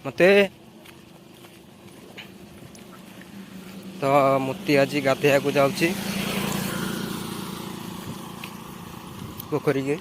मते तो मुती आज गाधेया को जाऊँगी पोखरी के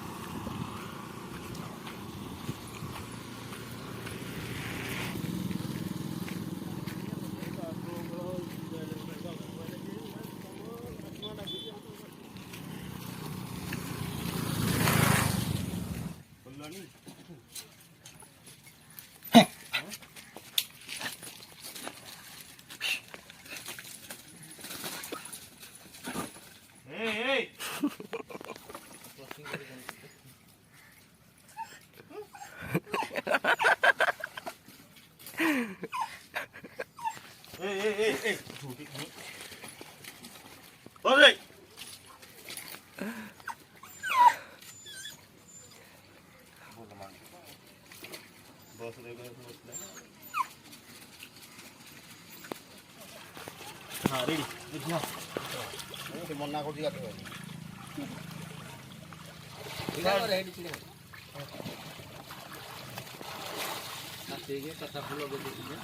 हाँ रेडी मना कर दिया ठीक है कथा फूल को देखिए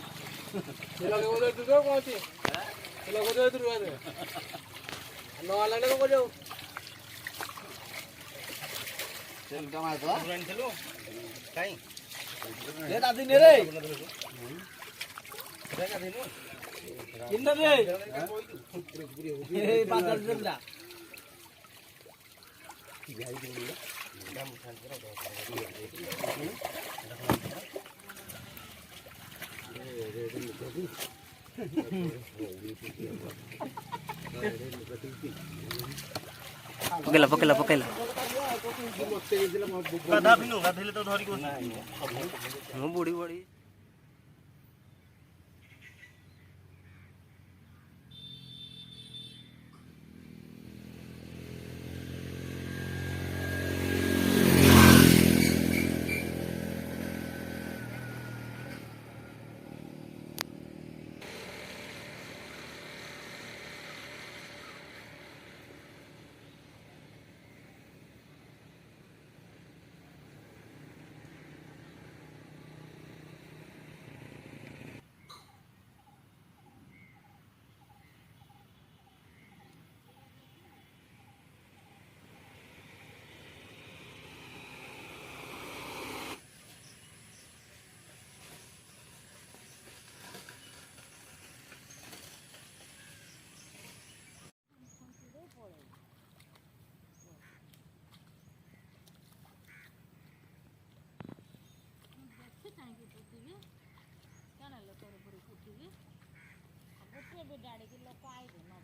चलो के बोले तू तो कौन सी चलो को दे तू रे नो वाला ने को जाओ चल कमा तो रन चलो काई ले दादी ने रे देखा दिनु किंदर रे ए बादल जंदा जाई दिनु दम खान करो पकेला पकेला पकेला गाधा बिनु गाधेले तो धरी को मु बुड़ी बुड़ी गाड़ी के लोग आए थे ना